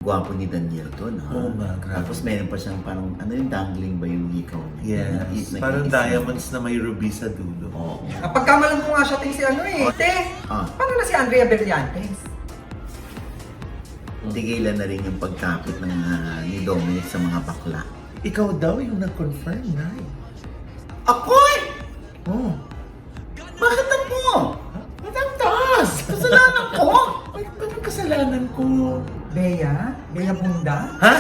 Gwapo ni Daniel doon, ha? Oo nga, grabe. Tapos meron pa siyang parang, ano yung dangling ba yung hikaw niya? Yes, parang diamonds na may ruby sa dulo. Oo. Pagkamalan ko nga siya si ano eh. Te, paano na si Andrea Berliantes? Tigilan na rin yung pagkapit ng ni Dominic sa mga bakla. Ikaw daw yung nag-confirm, Nay. Ako'y! Oh. Bakit ako? Ba't ang taas? Kasalanan ko? Ay, anong kasalanan ko? Bea? Bea Bunda? Ha?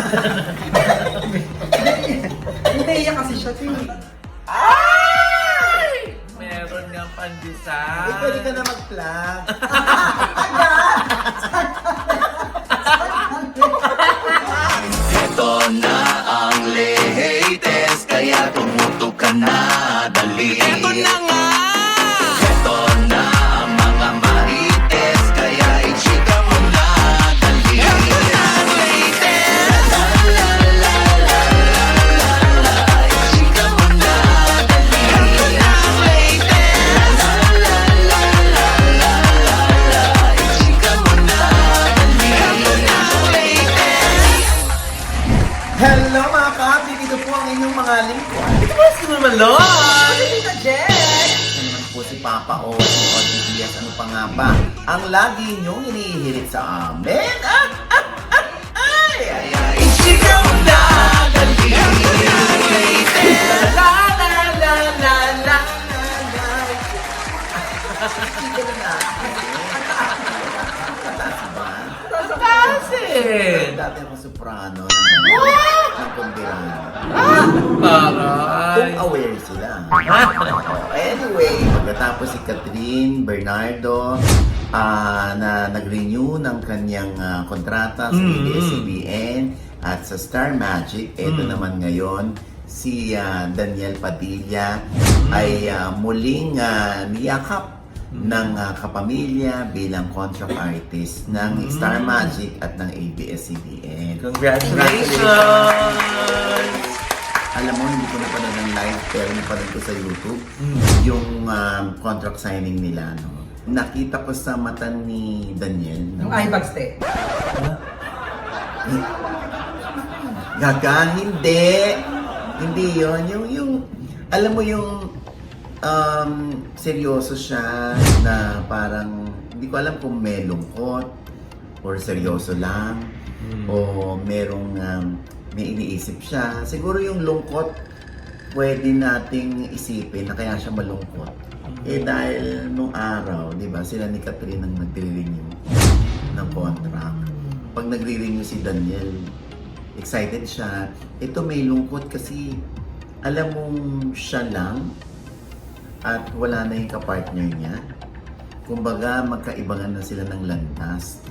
Bea kasi siya, te. Ay! Meron nga pandesal. Eh, pwede ka na mag-plug. Ito na ang latest, kaya tumutok ka na, dali. Ito na nga! Ito na ang mga marites, kaya i-chika mo na, dali. Ito na ang latest! La la la la la la la, i-chika mo na, dali. Ito na ang latest! La la la la la la la, i-chika mo na, dali. Ito na ang latest! Hello mga kapi! Dito po ang inyong mga lingkod. Ito ba si Mama Lon? Tita Jen! Ito naman po si Papa O, si Audrey Diaz. Ano pa nga ba? Ang lagi niyong inihirit sa amin. Ay! Ay! Ay! I-chika mo na, dali. La la la la la. Kasi! Dati ako soprano ng kumbirano. Paray! Kung aware sila. Anyway, pagkatapos si Catherine Bernardo na nag-renew ng kanyang kontrata sa ABS-CBN at sa Star Magic, eto naman ngayon si Daniel Padilla ay muling niyakap ng kapamilya bilang contract artist ng Star Magic at ng ABS-CBN. Congratulations! Alam mo, hindi ko napanood ng live pero napanood ko sa YouTube yung contract signing nila. No? Nakita ko sa mata ni Daniel. Yung eyebags, te. Gaga, hindi. Hindi yon. Yung, alam mo yung seryoso siya na parang, hindi ko alam kung may lungkot or seryoso lang o merong may iniisip siya. Siguro yung lungkot, pwede nating isipin na kaya siya malungkot. Eh dahil nung araw, di ba, sila ni Catherine ang nagre-renew ng contract. Pag nagre-renew si Daniel, excited siya. Ito may lungkot kasi alam mong siya lang at wala na yung kapartner niya. Kumbaga, magkaibangan na sila ng landas.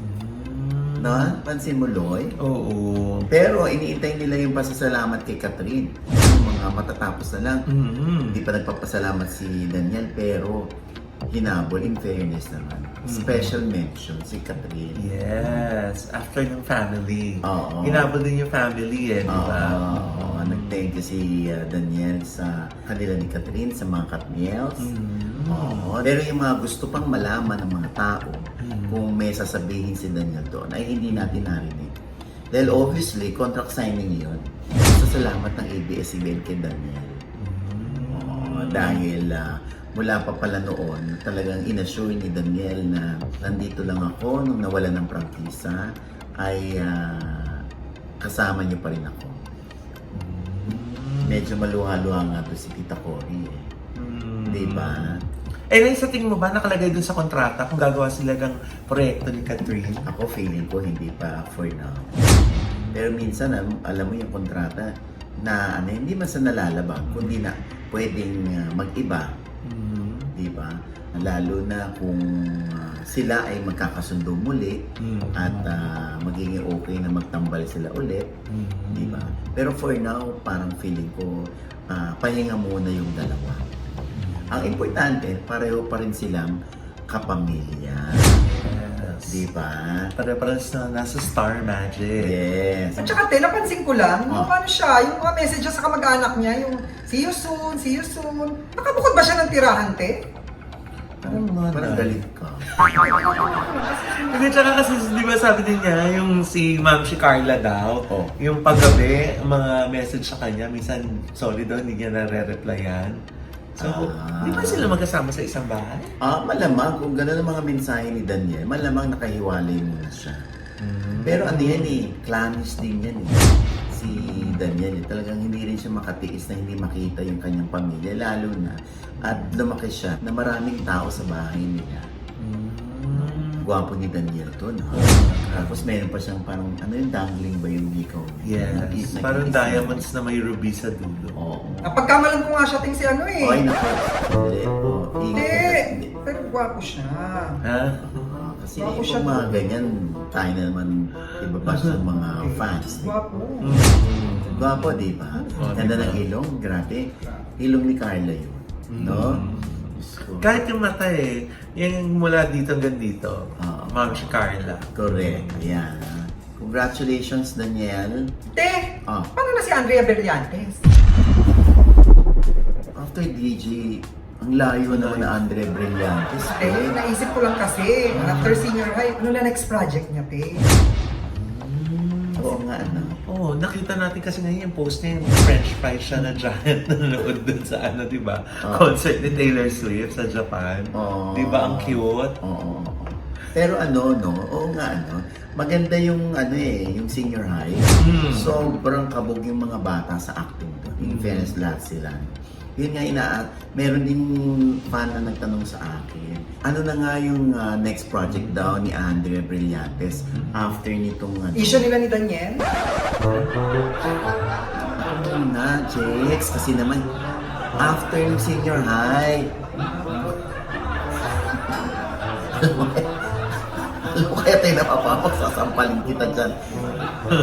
No? Pansin mo, Loy? Oo. Pero iniintay nila yung pasasalamat kay Catherine. Yung mga matatapos na lang. Hindi pa nagpapasalamat si Daniel, pero hinabol, in fairness naman. Special mention si Catherine. Yes, after ng family. Oo. Hinabol din yung family eh, di ba? Oo. Nag-thank you si Daniel sa kanila ni Catherine, sa mga Katniels. Oo. Pero yung mga gusto pang malaman ng mga tao, kung may sasabihin si Daniel doon, ay hindi natin narinig. Dahil obviously, contract signing yun. Sa salamat ng ABS-CBN kay Daniel. Oo. Dahil mula pa pala noon, talagang inassure ni Daniel na nandito lang ako nung nawala ng prangkisa, ay kasama niyo pa rin ako. Medyo maluha-luha nga to si Tita Cory eh. Di ba? Eh, sa tingin mo ba nakalagay dun sa kontrata kung gagawa sila ng proyekto ni Catherine? Ako feeling ko hindi pa for now. Pero minsan, alam mo yung kontrata na hindi man sa nalalabag, kundi na pwedeng mag-iba. Di ba? Lalo na kung sila ay magkakasundo muli at magiging okay na magtambal sila ulit. Di ba? Pero for now, parang feeling ko, pahinga muna yung dalawa. Ang importante, pareho pa rin silang kapamilya. Yes. Di ba? Pare-pares na nasa Star Magic. Yes. At saka, te, napansin ko lang, Oh. paano siya, yung mga messages sa kamag-anak niya, yung see you soon, see you soon. Nakabukod ba siya ng tirahan, te? Oo nga, Parang Nay. galit ka. Hindi, tsaka kasi, di ba sabi din niya, yung si Ma'am si Carla daw, Oh. yung paggabi, mga message sa kanya, minsan, sorry daw, hindi niya nare-replyan. So, Ah. di ba sila magkasama sa isang bahay? Malamang kung gano'n ang mga mensahe ni Daniel, malamang nakahiwalay muna siya. Pero ano yan eh, clannish din yan eh. Si Daniel eh, talagang hindi rin siya makatiis na hindi makita yung kanyang pamilya, lalo na at lumaki siya na maraming tao sa bahay nila. Gwapo ni Daniel to, no? Tapos meron pa siyang parang, ano yung dangling ba yung ikaw? Yes, parang diamonds na may ruby sa dulo. Oo. Napagkamalan ko nga siya ting si ano eh. Oy, naku. Hindi. Hindi. Pero gwapo siya. Ha? Kasi Gwapo kung siya mga to. ganyan, tayo na naman ibabash ng mga fans. Gwapo. Gwapo, di ba? Oh, Ganda diba? ng ilong, grabe. Ilong ni Carla yun. No? Diyos ko. Kahit yung mata eh, yung mula dito hanggang dito, Oo. Ma'am si Carla. Correct. Ayan. Congratulations, Daniel. Te, Ah. paano na si Andrea Berliantes? After DJ, ang layo naman na Andre Brillantes. Naisip ko lang kasi, after senior high, ano na next project niya, te? Oo nga, ano. Oo, nakita natin kasi ngayon yung post niya, yung French fries siya na giant na nanonood dun sa ano, di ba? Concert ni Taylor Swift sa Japan. Oo. Di ba ang cute? Oo. Pero ano, no? Oo nga, ano? Maganda yung, ano eh, yung senior high. Sobrang kabog yung mga bata sa acting doon. In fairness, lahat sila. Yun nga, meron din fan na nagtanong sa akin. Ano na nga yung next project daw ni Andrea Brillantes after nitong ano? Issue nila ni Daniel? Ano na, Jex? Kasi naman, after yung senior high. Alam mo kaya tayo napapapak, sasampalin kita dyan.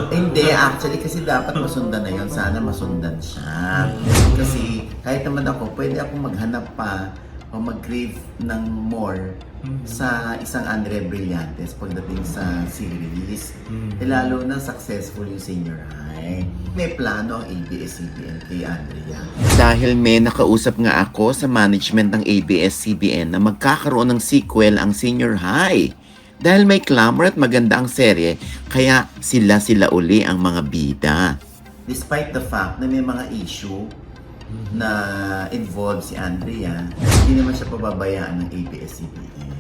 Hindi, actually, kasi dapat masundan na yun. Sana masundan siya. Kasi kahit naman ako, pwede ako maghanap pa o mag-crave ng more sa isang Andre Brillantes pagdating sa series. Lalo na successful yung senior high. May plano ang ABS-CBN kay Andrea. Dahil may nakausap nga ako sa management ng ABS-CBN na magkakaroon ng sequel ang Senior High. Dahil may clamor at maganda ang serye, kaya sila uli ang mga bida. Despite the fact na may mga issue na involved si Andrea, hindi naman siya pababayaan ng ABS-CBN.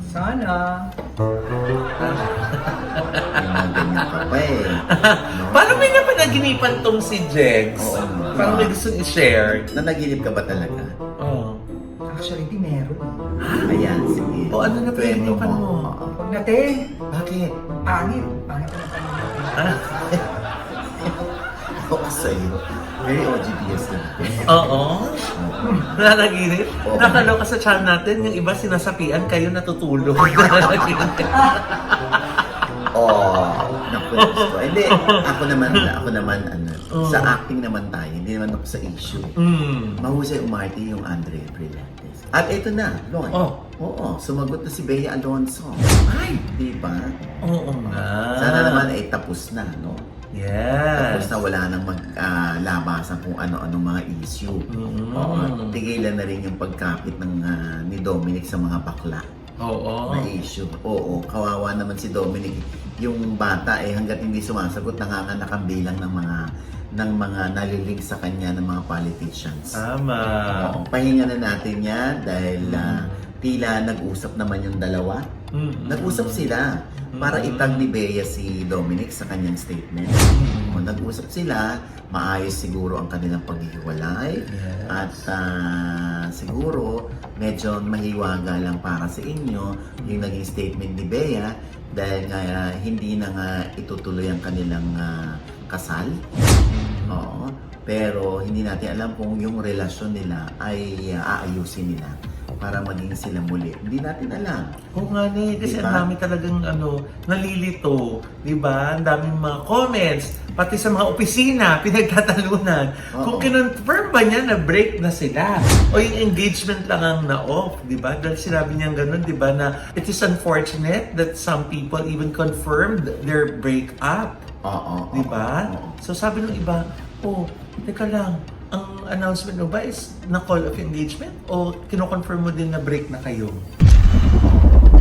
Sana. May mga ganyan ka pa eh. No? Paano may napanaginipan tong si Jegs? Oo. Parang may gustong i-share. Nanaginip ka ba talaga? Oo. Actually, di meron. Ayan, sige. O, ano na Premyo pinaginipan mo? Oo. Huwag na, te. Bakit? Pangit. Pangit ang pangit. Ah, Oo, sa'yo. Very OGPS na. oo. Nanaginip? Oo. Nakaloka sa channel natin, yung iba sinasapian, kayo natutulog. Nanaginip. Naku, Diyos ko. Hindi, ako naman, ano, sa acting naman tayo, hindi naman ako sa issue. Mahusay umarte yung Andre Brillantes. At ito na, Lon. Oh. Oo, sumagot na si Bea Alonso. Ay! Di ba? Oo nga. Sana naman ay tapos na, no? Tapos Yes. na wala nang maglabasan kung ano-ano mga issue. Oo, tigilan na rin yung pagkapit ng ni Dominic sa mga bakla Oo. na issue. Oo, kawawa naman si Dominic. Yung bata hanggat hindi sumasagot, nanganganak ang bilang ng mga nalilig sa kanya ng mga politicians. Tama. Oo, pahinga na natin yan dahil tila nag-usap naman yung dalawa. Nag-usap sila para itag ni Bea si Dominic sa kanyang statement. O, nag-usap sila, maayos siguro ang kanilang paghihiwalay. Yes. At siguro medyo mahiwaga lang para sa inyo yung naging statement ni Bea dahil nga hindi na nga itutuloy ang kanilang kasal. Oo. Pero hindi natin alam kung yung relasyon nila ay aayusin nila para maging sila muli. Hindi natin alam. Oo nga na kasi Diba? ang dami talagang nalilito, di ba? Ang daming mga comments, pati sa mga opisina, pinagtatalunan. Oo. Kung kinonfirm ba niya na break na sila? O yung engagement lang ang na-off, di ba? Dahil sinabi niya ganun, di ba, na it is unfortunate that some people even confirmed their breakup. Oo. Di ba? Oo. So sabi ng iba, oh, teka lang, ang announcement mo ba is na call of engagement o kino-confirm mo din na break na kayo?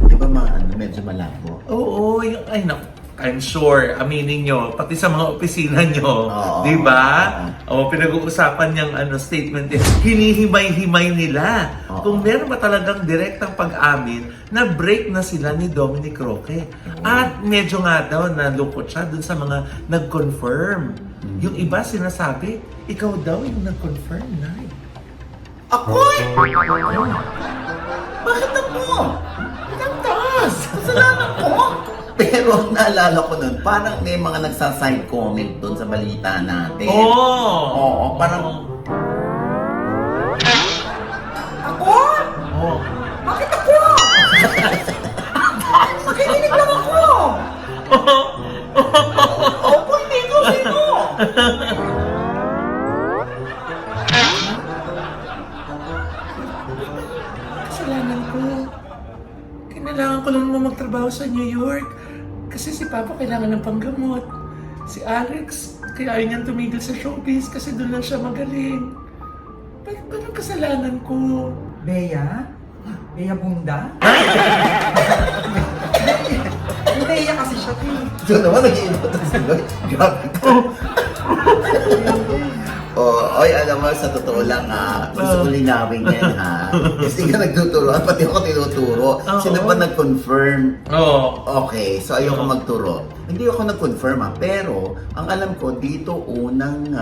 Di ba medyo malabo? Oo, ay naku. I'm sure, aminin nyo, pati sa mga opisina nyo, Oo. di ba? O, pinag-uusapan niyang statement, hinihimay-himay nila. Oo. Kung meron ba talagang direktang pag-amin na break na sila ni Dominic Roque. At medyo nga daw nalungkot siya dun sa mga nag-confirm. Yung iba sinasabi, ikaw daw yung nag-confirm, Nay. Ako? Bakit ako? Ang taas! Kasalanan ko! Pero ang naalala ko nun, parang may mga nagsa-side comment dun sa balita natin. Oo, parang... Ako? Oo. Bakit ako? Makikinig lang ako. Opo, hindi ko sino! Kasalanan ko. Kailangan ko lang naman magtrabaho sa New York. Kasi si Papa kailangan ng panggamot. Si Alex, kaya ayaw niyang tumigil sa showbiz kasi doon lang siya magaling. Bakit ba ang kasalanan ko? Bea? Bea Bunda? Bea kasi siya, Diyan naman, nag-iinot ang sila. Grabe ka. Oy, alam mo, sa totoo lang gusto ko linawin yan Kasi ka nagtuturo, pati ako tinuturo. Sino ba nag-confirm? Oo. Okay, so ayoko magturo. Hindi ako nag-confirm pero ang alam ko dito unang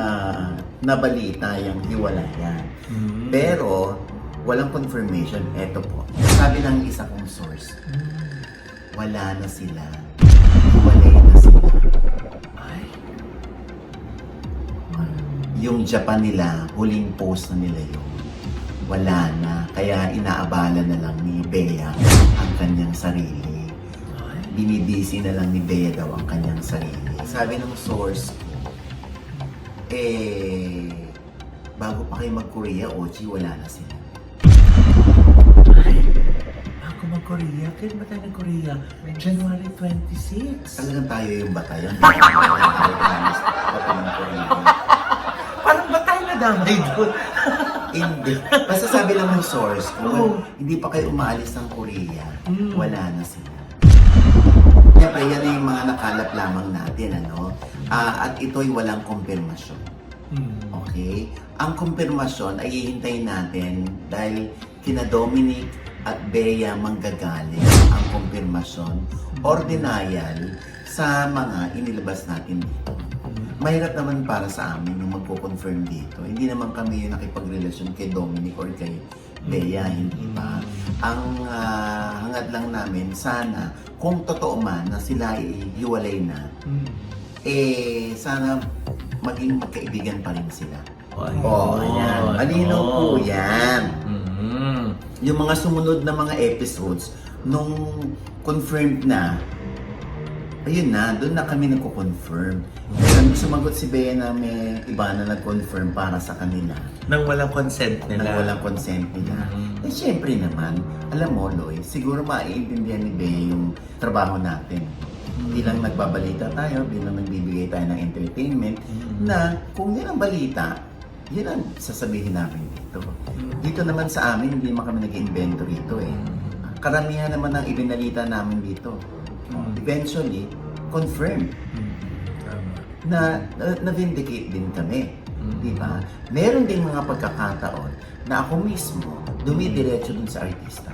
nabalita yung hiwalayan. Pero walang confirmation. Eto po, sabi ng isa kong source, wala na sila. Hiwalay na sila. Yung Japan nila, huling post na nila yun. Wala na. Kaya inaabala na lang ni Bea ang kanyang sarili. Binibisi na lang ni Bea daw ang kanyang sarili. Sabi ng source ko, bago pa kayo mag-Korea, Ochi, wala na sila. Bago mag-Korea? Kailan ba tayo nag-Korea? January 26. Talagang tayo yung batayan. Parang ba tayo nadamay doon? Hindi. Basta sabi lang ng source, kung hindi pa kayo umaalis ng Korea, wala na sila. Siyempre, yan yung mga nakalap lamang natin, at ito'y walang kumpirmasyon. Okay? Ang kumpirmasyon ay hihintayin natin dahil kina Dominic at Bea manggagaling ang kumpirmasyon or denial sa mga inilabas natin dito. Mahirap naman para sa amin yung magko-confirm dito. Hindi naman kami yung nakipagrelasyon kay Dominic or kay Bea, hindi ba? Ang hangad lang namin, sana kung totoo man na sila ay hiwalay na, sana maging magkaibigan pa rin sila. Ayan. Malinaw po yan. Yung mga sumunod na mga episodes, nung confirmed na, ayun na, doon na kami nagko-confirm. Pero sumagot si Bea na may iba na nag-confirm para sa kanila. Nang walang consent nila. Nang walang consent nila. Syempre naman, alam mo, Loy, siguro maiintindihan ni Bea yung trabaho natin. Bilang nagbabalita tayo, bilang nagbibigay tayo ng entertainment, na kung yan ang balita, yan ang sasabihin namin dito. Dito naman sa amin, hindi naman kami nag-invento rito Karamihan naman ang ibinalita namin dito. Eventually, confirmed na vindicate din kami. Di ba? Meron din mga pagkakataon na ako mismo dumidiretso dun sa artista.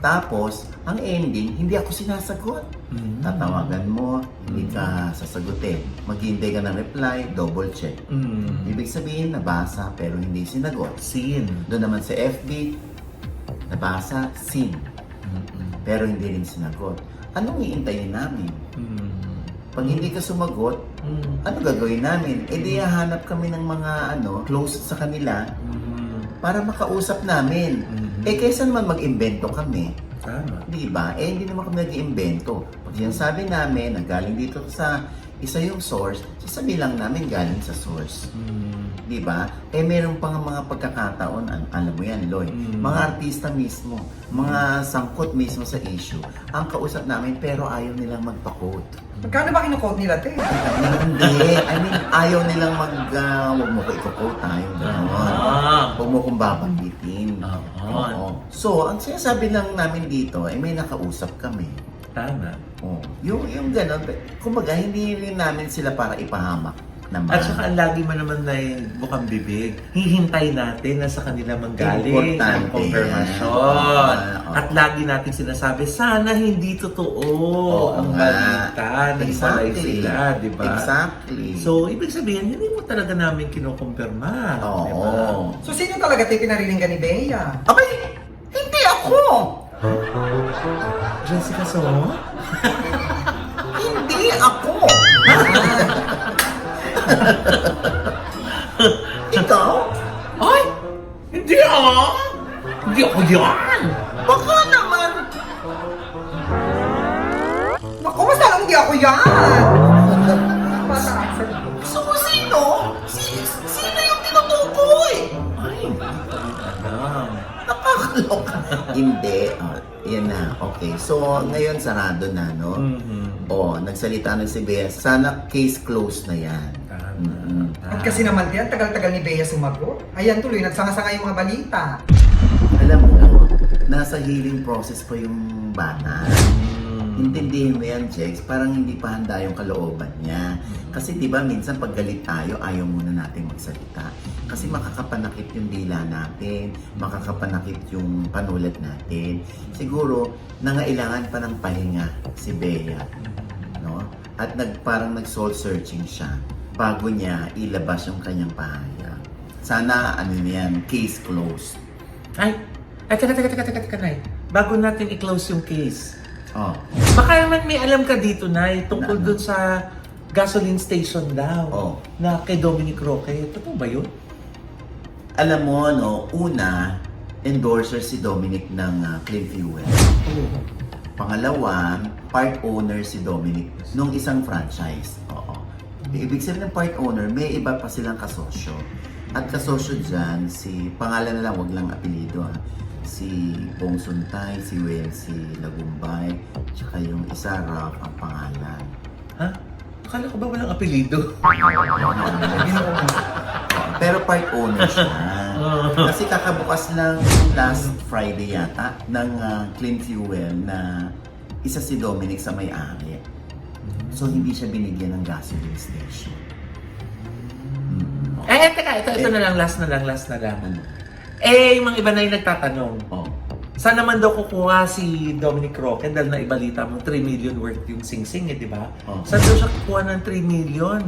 Tapos, ang ending, hindi ako sinasagot. Tatawagan mo, hindi ka sasagutin. Maghihintay ka ng reply, double check. Ibig sabihin, nabasa pero hindi sinagot. Scene. Doon naman sa FB, nabasa, seen. Pero hindi rin sinagot. Anong iintayin namin? Pag hindi ka sumagot, ano gagawin namin? Di hahanap kami ng mga close sa kanila para makausap namin. Kaysa naman mag-invento kami, Tama. Di ba? Eh, hindi naman kami nag-iimbento. Pag sinasabi namin na galing dito sa isa yung source, sasabi lang namin galing sa source. Di ba? Eh, meron pa nga mga pagkakataon, alam mo yan, Loy, mga artista mismo, mga sangkot mismo sa issue, ang kausap namin pero ayaw nilang magpa-quote. Magkano ba kinukot nila, te? Hindi. I mean, ayaw nilang huwag mo ko i-quote tayo. Huwag mo kong babanggitin. Oo. So, ang sinasabi lang namin dito, ay may nakausap kami. Tama. Oh, yung gano'n, kumbaga hindi rin namin sila para ipahamak naman. At saka ang lagi mo naman na bukang bibig, hihintay natin na sa kanila manggaling ang Importante confirmation. yan. At lagi natin sinasabi, sana hindi totoo ang nga. balita. Nagsalay sila, di ba? Exactly. So, ibig sabihin, hindi mo talaga namin kinukumpirma. Oo. Di ba? So, sino talaga te pinariringgan ni Bea? Abay, hindi ako! Jessica So? Hindi ako! Ikaw? Ay! Hindi ah! Hindi ako yan! Baka naman! Naku, mas lang hindi ako yan! Mataas. So, sino? Sino yung tinutukoy? Ay, hindi ko rin alam. Nakakaloka. Hindi. Yan na. Okay. So, ngayon sarado na, no? Nagsalita na si Bea. Sana case closed na yan. At kasi naman te, ang tagal-tagal ni Bea sumagot. Ayan tuloy, nagsanga-sanga yung mga balita. Alam mo, nasa healing process pa yung bata. Intindihin mo yan, Jex. Parang hindi pa handa yung kalooban niya. Kasi di ba minsan pag galit tayo, ayaw muna natin magsalita. Kasi makakapanakit yung dila natin, makakapanakit yung panulat natin. Siguro, nangailangan pa ng pahinga si Bea. No? At parang nag-soul searching siya bago niya ilabas yung kanyang pahayag. Sana, case closed. Ay, teka, Nay. Bago natin i-close yung case. Oh. Baka naman may alam ka dito, Nay, tungkol Na ano? dun sa gasoline station daw. Oh. Na kay Dominic Roque. Totoo ba yun? Alam mo, no, una, endorser si Dominic ng Clean Fuel. Pangalawa, part owner si Dominic nung isang franchise. Oo. Ibig sabihin ng part owner, may iba pa silang kasosyo. At kasosyo dyan, pangalan na lang, wag lang apelido si Bong Suntay, si Welsi Lagumbay, tsaka yung isa, Ralph ang pangalan. Ha? Akala ko ba walang apelido? Pero part owner siya. Kasi kakabukas lang last Friday yata ng Clean Fuel na isa si Dominic sa may-ari. So hindi siya binigyan ng gasoline station. Teka, ito na lang, last na lang. Yung mga iba na yung nagtatanong. Oh. Saan naman daw kukuha si Dominic Roque dahil naibalita mo 3 million worth yung singsing di ba? Oh. Saan daw siya kukuha ng 3 million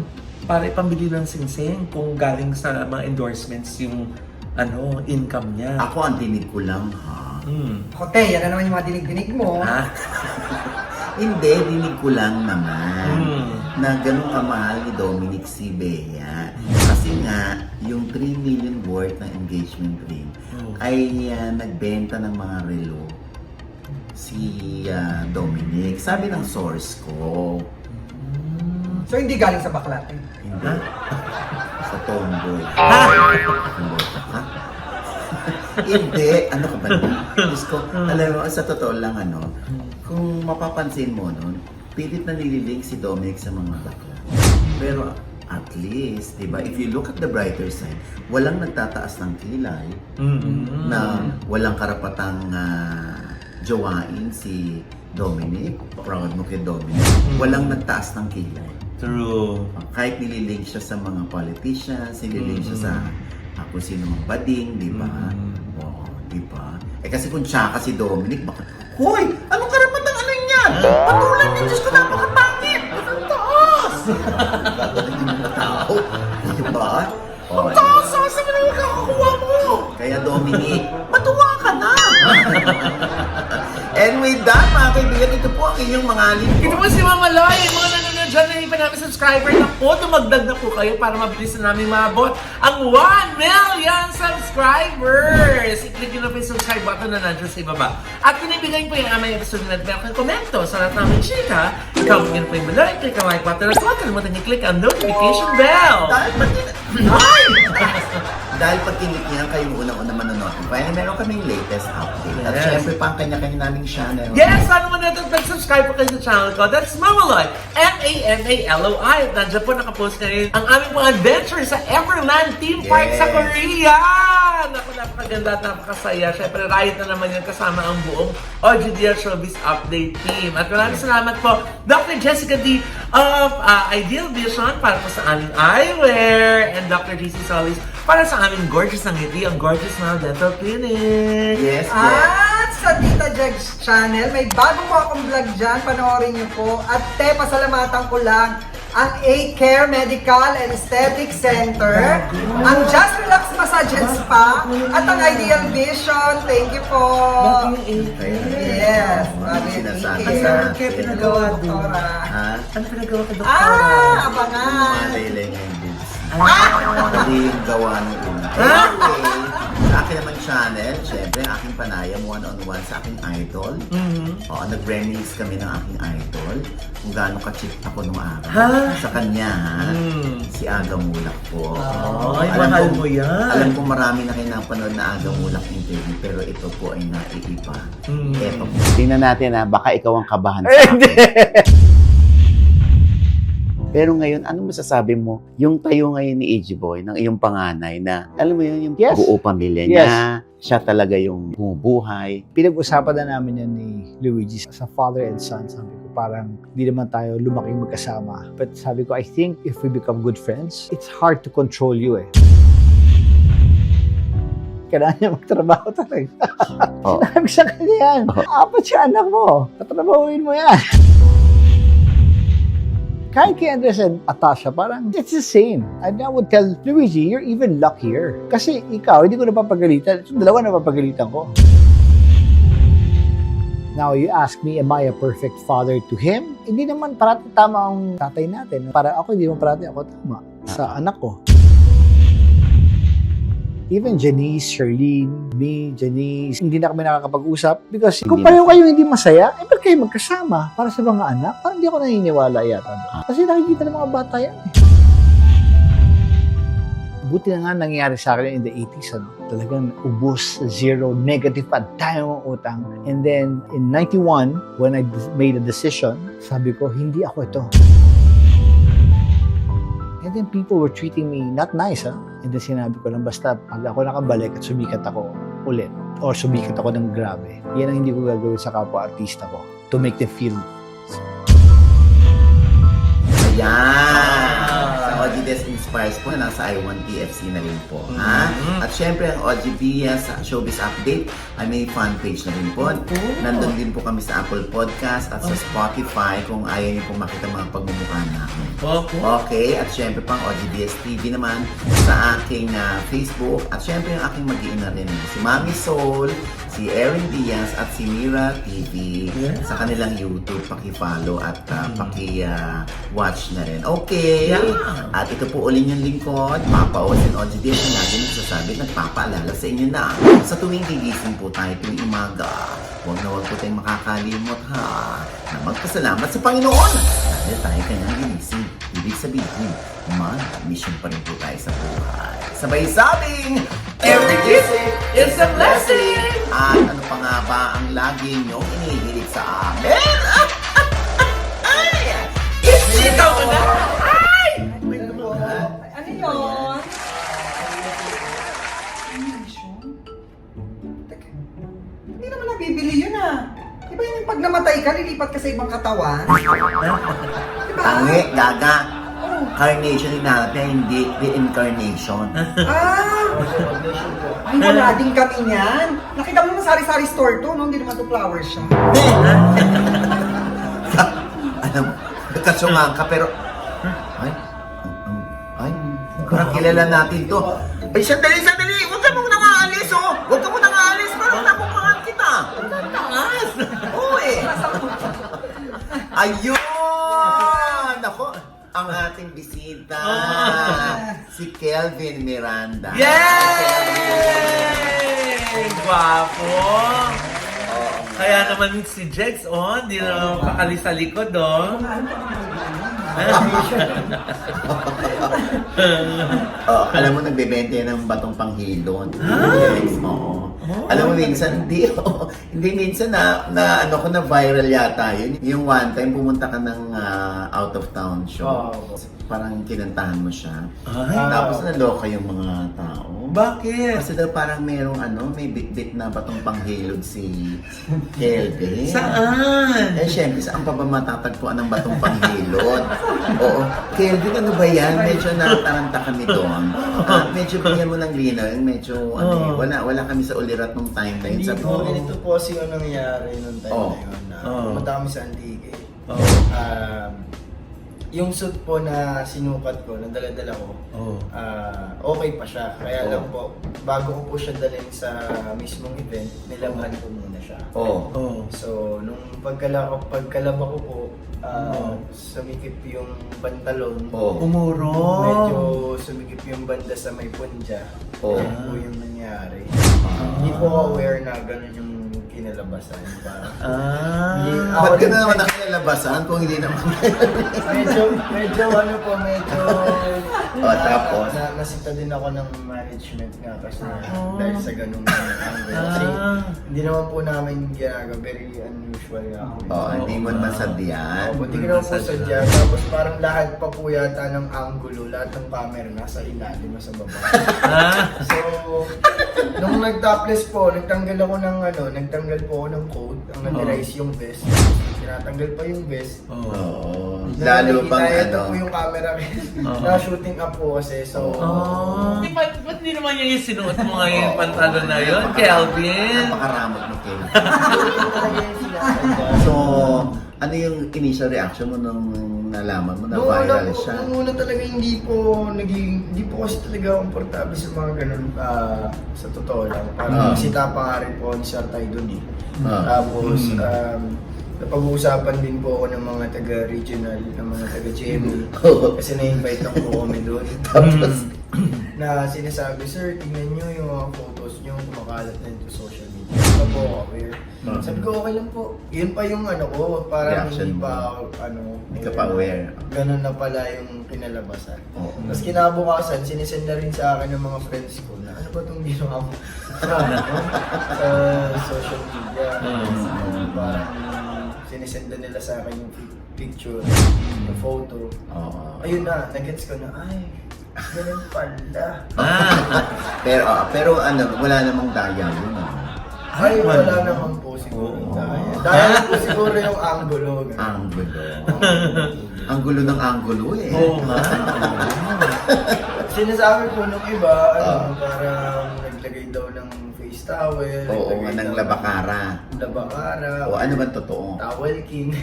para ipambili ng singsing kung galing sa mga endorsements yung income niya? Ako ang dinig ko lang ha. Ako te, yan na naman yung mga dinig-dinig mo. Ha? Hindi, dinig ko lang naman na ganun kamahal ni Dominic si Bea. Kasi nga, yung 3 million worth ng engagement ring ay nagbenta ng mga relo si Dominic. Sabi ng source ko. So, hindi galing sa bakla, te. Hindi. Sa tomboy. Tomboy ka? Hindi. Ano ka ba? Diyos ko, alam mo, sa totoo lang, kung mapapansin mo nun, pilit na nililink si Dominic sa mga bakla. Pero at least, di ba, if you look at the brighter side, walang nagtataas ng kilay na walang karapatang jowain si Dominic. Proud mo kay Dominic. Walang nagtaas ng kilay. True. Kahit nililink siya sa mga politicians, nililink siya sa kung sino mang bading, di ba? Oo, di ba? Kasi kung tsaka si Dominic, baka, hoy! Anong karapatang yan? Patulan niya, Diyos ko, napakapangit! Ang taas! Gagawin yung mga tao. Di ba? Ang taas! Saan mo na makakakuha mo? Kaya Dominic, matuwa ka na! And with that, mga kaibigan, ito po ang inyong mga lingkod. Ito po si Mama Loy, mga nanonood nyo dyan na hindi pa namin subscriber na po, dumagdag na po kayo para mabilis na namin maabot ang 1 million subscribers. I-click nyo na po yung subscribe button na nandiyan sa ibaba. At pinibigay po yung aming episode na meron kayong komento sa lahat namin chika. Comment nyo na po yung below, click ang like button at huwag kalimutan nyo click ang notification bell. Dahil pag kinik niya, kayo unang-una manonotify na meron kaming latest update. At Yes. syempre pa ang kanya-kanya naming channel. Yes, sana mo natin mag-subscribe po kayo sa channel ko. That's Mamaloy, M-A-M-A-L-O-I. At nandiyan po nakapost na rin ang aming mga adventure sa Everland Theme Park sa Yes. Korea. Naku, napakaganda at napakasaya. Syempre, riot na naman yan kasama ang buong OGDL Showbiz Update team. At maraming salamat po, Dr. Jessica D. of Ideal Vision para po sa aming eyewear and Dr. JC Solis para sa aming gorgeous na ngiti, ang Gorgeous Smile Dental Clinic. Yes, yes. At sa Tita Jegs channel, may bago po akong vlog dyan. Panoorin niyo po. At pasalamatan ko lang ang A-Care Medical and Aesthetic Center, ang Just Relax Massage and Spa, at ang Ideal Vision. Thank you po. Yes. Ano sinasabi Thank you. sa Ano kaya pinagawa doon? Doktora. Ha? Ano pinagawa ka, Doktora? Abangan. Malay ngayon din. Hindi yung gawa ng una. Anyway, sa akin naman channel, syempre, aking panayam one-on-one sa aking idol. Oo, nag-reminisce kami ng aking idol. Kung gaano ka-cheap ako nung araw. Ha? Sa kanya, ha? Si Aga Mulak po. Ay, Alam mahal ko- mo yan. Alam ko marami na kayo napanood na Aga Mulak interview, pero ito po ay naiiba. Ito po. Tingnan natin ha, baka ikaw ang kabahan sa akin. Pero ngayon, ano masasabi mo? Yung tayo ngayon ni AG Boy, ng iyong panganay na, alam mo yun, yung Yes. buo pamilya niya, siya talaga yung bumubuhay. Pinag-usapan na namin yan ni Luigi sa father and son. Sabi ko, parang di naman tayo lumaking magkasama. But sabi ko, I think if we become good friends, it's hard to control you eh. Kailangan niya magtrabaho talaga. Oo. Sinabi sa kanya yan. Apat siya anak mo. Tatrabahuin mo yan. Kahit kay Andres and Atasha, parang it's the same. And I would tell Luigi, you're even luckier. Kasi ikaw, hindi ko napapagalitan. Itong dalawa napapagalitan ko. Now, you ask me, am I a perfect father to him? Hindi naman parati tama ang tatay natin. Para ako, hindi naman parati ako tama sa anak ko. Even Janice, Charlene, me, Janice, hindi na kami nakakapag-usap because kung pareho kayo hindi masaya, eh ba't kayo magkasama para sa mga anak? Parang hindi ako naniniwala yata. Kasi nakikita ng mga bata yan eh. Buti na nga nangyayari sa akin in the 80s, ano? Talagang ubos, zero, negative pa, tayo ng utang. And then, in 91, when I made a decision, sabi ko, hindi ako ito. And then people were treating me not nice, ha? And then sinabi ko lang, basta pag ako nakabalik at sumikat ako ulit, or sumikat ako ng grabe, yan ang hindi ko gagawin sa kapwa-artista ko to make them feel. Ayan! Sa OGBS Inspires po, nasa I1TFC na rin po. Ha? At syempre, ang OGBS Showbiz Update ay may fan page na rin po. Nandun din po kami sa Apple Podcast at sa Spotify kung ayaw niyo po makita mga pagmumukha namin. Okay, at syempre pang OGBS TV naman sa aking Facebook at syempre yung aking mag-iina rin, si Mami Soul, si Erin Diaz at si Mira TV sa kanilang YouTube. Paki-follow at paki-watch na rin. Okay, at ito po uli yung lingkod, Papa Osin OGBS na lagi nagsasabi, nagpapaalala sa inyo na sa tuwing gigising po tayo tuwing umaga, huwag na huwag po tayong makakalimot ha, na magpasalamat sa Panginoon dahil tayo kanyang ginising. Ibig sabihin, mag-mission pa rin po tayo sa buhay. Sabay sabing, every gising is a blessing! At ano pa nga ba ang lagi niyong inihilig sa amin? Ay! Isitaw mo na! Ay! Ano yun? Teka, hindi naman nabibili yun ah. Di ba yung pag namatay ka, lilipat ka sa ibang katawan? Diba? Tangi, gaga. Carnation hinahanap niya, hindi reincarnation. Ay, wala din kami niyan. Nakita mo naman sari-sari store to, no? Hindi naman to flower siya. Alam, kasungan ka pero... Ay, kilala natin to. Ay, sandali! Huwag ka mong nakaalis, oh! Huwag ka mong nakaalis, parang nakupangan kita. Taas! Oo eh. Ayun! Ako, ang ating bisita, si Kelvin Miranda. Yay! Gwapo! Kaya naman si Jex, hindi na pakali sa likod, Alam mo, nagbebenta yan ng batong panghilod. Yes, oo. Alam mo, minsan, hindi minsan na ano ko na viral yata yun. Yung one time, pumunta ka ng out of town show. Parang kinantahan mo siya. Tapos naloka yung mga tao. Bakit? Kasi daw parang merong may bit-bit na batong panghilod si Kelvin. Saan? Eh, syempre, saan pa ba matatagpuan ng batong panghilod? Oo. Kelvin, ano ba yan? Medyo nakataranta kami doon. Medyo bigyan mo ng linaw. Medyo, wala kami sa ulirat nung time na yun. Hindi Sabi po, ko, ganito po kasi yung nangyari nung time na yun. Pumunta kami sa Antique. Yung suit po na sinukat ko, na dala-dala ko, okay pa siya. Kaya lang po, bago ko po siya dalhin sa mismong event, nilabahan ko muna siya. So, nung pagkalaba ko po, sumikip yung pantalon. Umurong. Medyo sumikip yung banda sa may punja. Yan po yung nangyari. Hindi po ako aware na gano'n yung kinalabasan. ba't ka na naman nakilalabasan kung hindi naman? medyo ano po, medyo tapos? nasita din ako ng management nga kasi dahil sa ganung angle. Kasi hindi naman po namin ginagawa, very unusual nga po. Hindi mo naman sadyan. Hindi ko naman po sadya. Tapos parang lahat pa po yata ng angulo, lahat ng camera nasa ilalim, nasa baba. So, nung nag-topless po, nagtanggal po ako ng coat, ang nag-rise yung vest. Tinatanggal pa yung vest. Lalo pang ito po yung camera na-shooting up po kasi, so... Ba't di naman yung sinuot mo ngayon yung pantalon na yun, Kelvin? Napakaramot mo, Kelvin. So, ano yung initial reaction mo nung nalaman mo na viral siya? Nung una talaga hindi po kasi talaga komportable sa mga ganun, sa totoo lang. Parang sita pa nga rin po ni Sir Tay dun eh. Tapos, napag-uusapan din po ako ng mga taga-regional, ng mga taga-GMA. Kasi na-invite lang po kami doon. Tapos, na sinasabi, sir, tingnan nyo yung mga photos nyo, kumakalat na ito social media. Hindi po ako aware. Sabi ko, okay lang po. Yun pa yung ko, parang Reaction hindi pa, Hindi ka pa aware. Ganun na pala yung kinalabasan. Tapos kinabukasan, sinisend na rin sa akin ng mga friends ko na, ano ba itong ginawa mo sa social media? Parang sinisend na nila sa akin yung picture, yung photo. Ayun na, nag-gets ko na, ay, ganun pala. Pero wala namang daya yun. Ay, wala naman po siguro. Dahil po siguro yung angulo. Angulo. Ang gulo ng angulo eh. Oo nga. Sinasabi po nung iba, parang naglagay daw ng face towel. Oo nga, ng labakara. Labakara. O ano ba totoo? Towel king.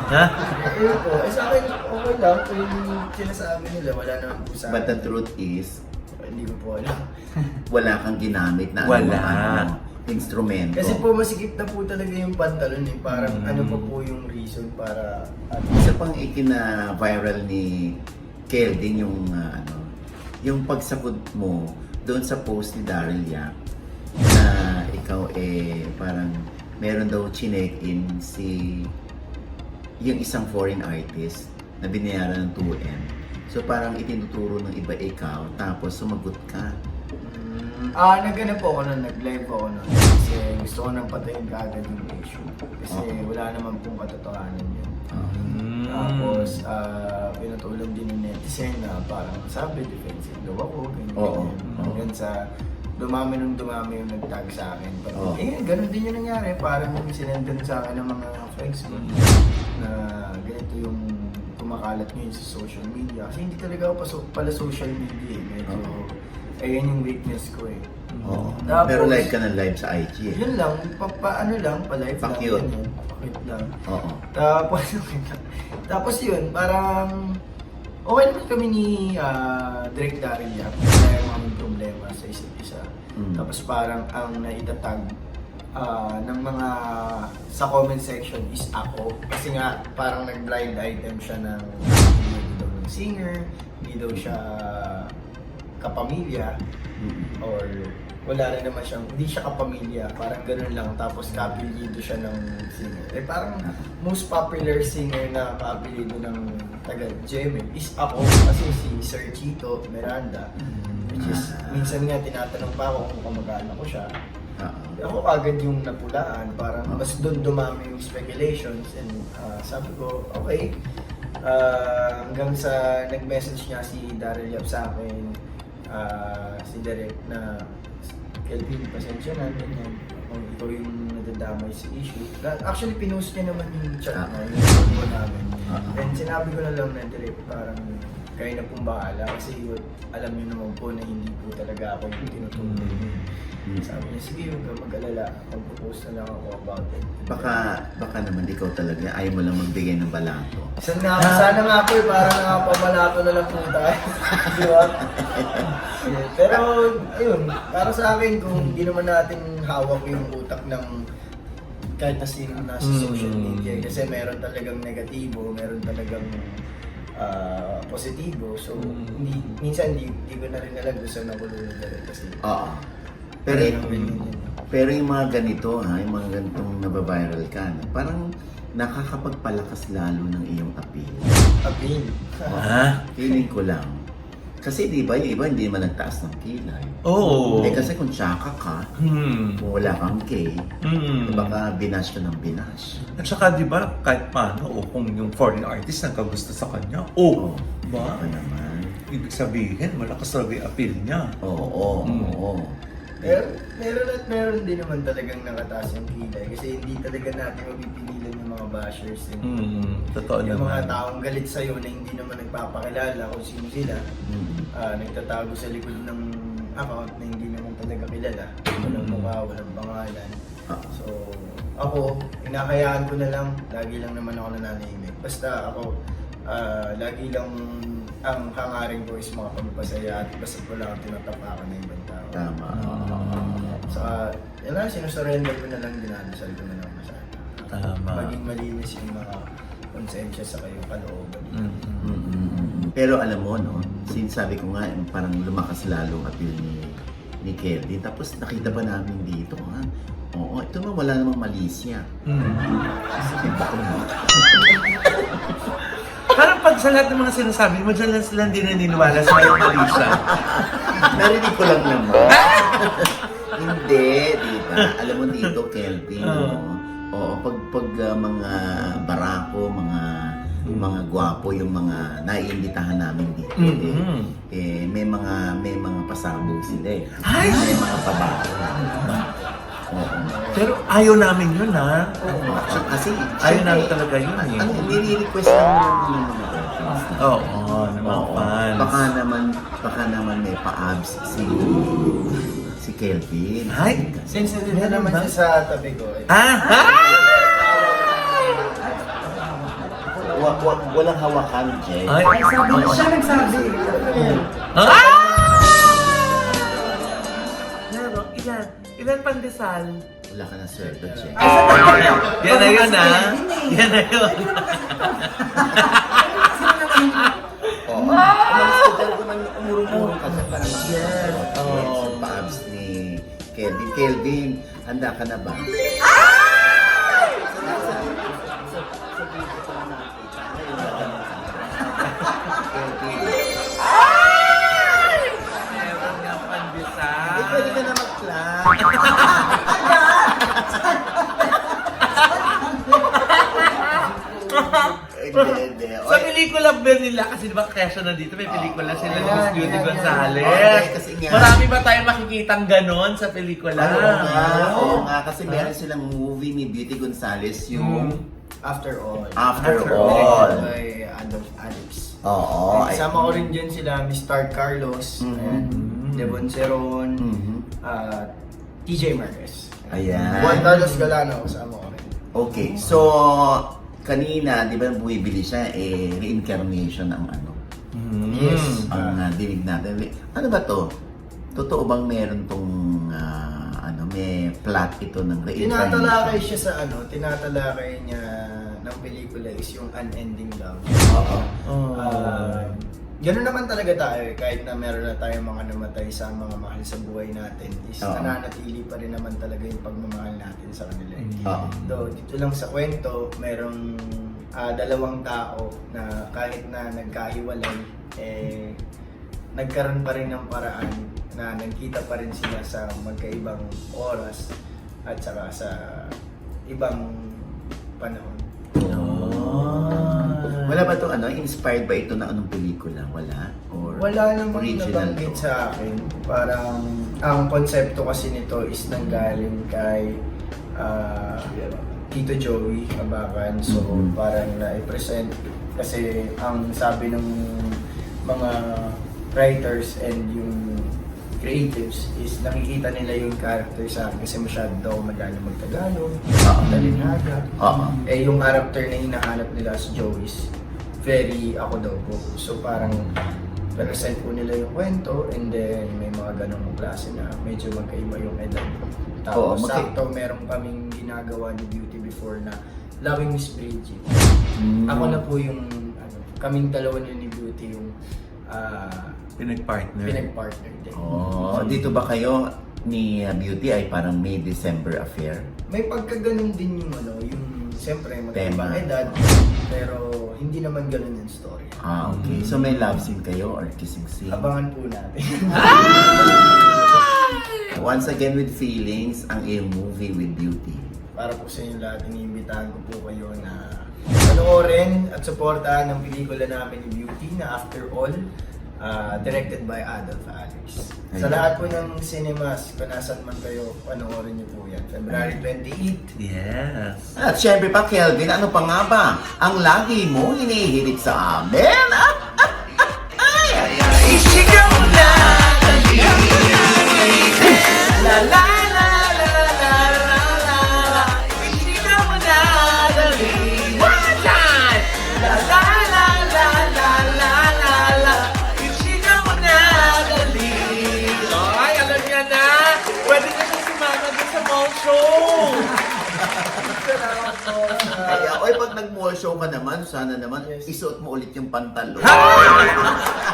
Ha? Ayun po. Sa akin, okay lang. Kung sinasabi nila, wala naman po sa akin. But the truth is, Hindi ko po alam. wala kang ginamit na instrumento. Kasi po masikip na po talaga yung pantalon eh. Parang ano pa po yung reason para... Isa pang ikina-viral ni Kelvin yung pagsakot mo doon sa post ni Daryl Yap na ikaw parang meron daw chinek-in yung isang foreign artist na binayaran ng 2M. So parang itinuturo ng iba ikaw tapos sumagot ka. Nagano po ako nun, nag-live ako nun. Kasi gusto ko nang patayin kaagad yung issue. Kasi wala naman pong katotohanan yun. Tapos, pinatulan din ng netizen na parang sabi, defensive daw ako, ganyan. Hanggang sa dumami yung nag-tag sa akin. Ganun din yung nangyari. Parang sinendan sa akin ng mga friends ko na ganito yung kumakalat ngayon sa social media. Kasi hindi talaga ako pala social media eh. Medyo, ayan yung weakness ko eh. Tapos, pero live ka na live sa IG eh. Yun lang, pa-live lang. Pa-cute. Pa-cute lang. Tapos yun, parang okay naman kami ni Direk Daryl Yap. Wala yung mga problema sa isa't isa. Tapos parang ang naitatag ng mga sa comment section is ako. Kasi nga parang nag-blind item siya ng singer, hindi daw siya kapamilya, or wala rin naman siyang, hindi siya kapamilya, parang ganun lang, tapos kaapelido siya ng singer. Eh parang most popular singer na kaapelido ng taga GMA is ako, kasi si Sir Chito Miranda, which is, minsan nga tinatanong pa ako kung kamag-anak ko siya. Ako agad yung napulaan, parang mas doon dumami yung speculations, and sabi ko, okay. Hanggang sa nag-message niya si Daryl Yap sa akin, si Derek na Kelvin, pasensya na, ganyan. Kung ikaw yung nadadamay sa issue. Actually, pinost niya naman yung chat na, yung video namin. And sinabi ko na lang na Derek, parang kayo na pong bahala kasi alam niyo naman po na hindi po talaga ako yung tinutuloy niyo. Sabi niya, sige, huwag ka mag-alala. Mag-post na lang ako about it. Baka naman ikaw talaga, ayaw mo lang magbigay ng balato. Sana nga po, parang nakapamalato na lang po tayo. Di ba? Yeah, pero, ayun, para sa akin, kung hindi naman natin hawak yung utak ng kahit na sino nasa social media, kasi meron talagang negatibo, meron talagang positibo. So, minsan hindi ko na rin alam kung saan ako lulugar kasi. Oo. Pero yung mga ganito, yung mga ganitong nababiral ka, parang nakakapagpalakas lalo ng iyong appeal. Appeal. Feeling ko lang. Kasi di ba, yung iba hindi naman nagtaas ng kilay. Oo. Eh kasi kung tsaka ka, kung wala kang K, baka binash ka ng binash. At saka di ba, kahit paano, kung yung foreign artist nagkagusto sa kanya, ba? Ano naman? Ibig sabihin, malakas talaga yung appeal niya. Oo. Pero meron din naman talagang nakataas yung kilay kasi hindi talaga natin mapipigilan yung mga bashers. Totoo Yung naman. mga taong galit sa'yo na hindi naman nagpapakilala kung sino sila, nagtatago sa likod ng account na hindi naman talaga kilala. Walang mukha, walang pangalan. So, ako, hinahayaan ko na lang, lagi lang naman ako nananahimik. Basta ako, lagi lang ang hangarin ko is makapagpasaya at basta ko lang tinatapakan ng ibang tao. Tama. Saka, yun na, sinusurrender ko na lang, dinadasal ko na lang sana. Tama. Maging malinis yung mga konsensya sa kayong kalooban. Pero alam mo, no, sinasabi ko nga, parang lumakas lalo ang appeal ni Kelvin. Tapos nakita ba namin dito, ha? Oo, ito naman wala namang malisya. Parang pag sa lahat ng mga sinasabi mo, dyan lang sila hindi naniniwala sa mayong Alisa. Narinig ko lang naman. Hindi, di ba? Alam mo dito, Kelvin, oo, pag mga barako, mga gwapo, yung mga naiimbitahan namin dito, may mga pasabog sila eh. Ay! May mga pabaho. Oo. Pero ayaw namin yun, ha? Kasi, Ayaw namin talaga yun, eh. Ano, nire-request namin yung mga artists. Oo, naman fans. Baka naman may pa-abs si Kelvin. Ay! Sensitive na naman siya sa tabi ko. Walang hawakan, Jay. Ay! Sabi ko siya nagsabi. Laro, ilan pandesal? Wala ka na sweldo, Jay. Yan na yun, ha? Yan na yun. Oo. Umalis ka dyan, umurong-urong ka sa parang yes. Oo. Pa-abs ni Kelvin. Kelvin, handa ka na ba? Meron nga pandesal. Pwede ka na mag-plan. Hindi. Sa pelikula ba nila, kasi di ba kaya siya nandito, may pelikula sila ni Miss Beauty yan, Gonzales. Okay, kasi nga. Marami ba tayong makikitang ganon sa pelikula? Oo nga, kasi meron silang movie ni Beauty Gonzales, yung After all. After All. By Alex. Oo. Kasama ko rin dyan sila, Mr. Carlos, ayan, Devon Ceron, TJ Marquez. Ayan. Juan Carlos Galano, kasama ko rin. Okay, so kanina, di ba bumibili siya, reincarnation ang ano, Yes. ang dinig natin. Ano ba to? Totoo bang meron tong may plot ito ng reincarnation? Tinatalakay siya sa tinatalakay niya ng pelikula is yung unending love. Oo. Ganun naman talaga tayo, kahit na meron na tayong mga namatay sa mga mahal sa buhay natin, is Oo. nananatili pa rin naman talaga yung pagmamahal natin sa kanila. Oo. Though, dito lang sa kwento, merong dalawang tao na kahit na nagkahiwalay, nagkaroon pa rin ng paraan na nagkita pa rin sila sa magkaibang oras at saka sa ibang panahon. Wala ba ito, inspired ba ito na anong pelikula? Wala? Or Wala namang original nabanggit to? sa akin. Parang ang konsepto kasi nito is nanggaling kay Tito Joey Abacan. So parang na-present kasi ang sabi ng mga writers and yung creatives is nakikita nila yung character sa akin kasi masyado daw magaling mag-Tagalog, talinhaga. Yung character na hinahanap nila si Joey is very ako daw po. So parang present po nila yung kwento and then may mga ganong klase na medyo magkaiba yung edad. Tapos sakto meron kaming ginagawa ni Beauty before na Loving Miss Bridget. Ako na po yung kaming dalawa ni Beauty yung Pinag-partner. din. Dito ba kayo ni Beauty ay parang May-December affair? May pagkaganon din yung yung siyempre magkaibang Tema. edad pero hindi naman ganun yung story. Okay. So may love scene kayo or kissing scene? Abangan po natin. Once again with feelings, ang iyong movie with Beauty. Para po sa inyo lahat, iniimbitahan ko po kayo na panoorin at supportahan ng pelikula namin ni Beauty na After All, directed by Adolf Alex. Sa lahat po ng cinemas, kung nasan man kayo, panoorin niyo po yan. February 28. Yes. At syempre pa, Kelvin, ano pa nga ba ang lagi mo hinihirit sa amin? Isigaw mo na, dali. La la la la la la la la. Isigaw mo na, dali. One time. La la la la la la la la. Isigaw mo na, dali. Ay, alam niya na. Pwede na siya sumama doon sa mall show. Oy, pag nag-mall show ka naman, sana naman isuot mo ulit yung pantalon.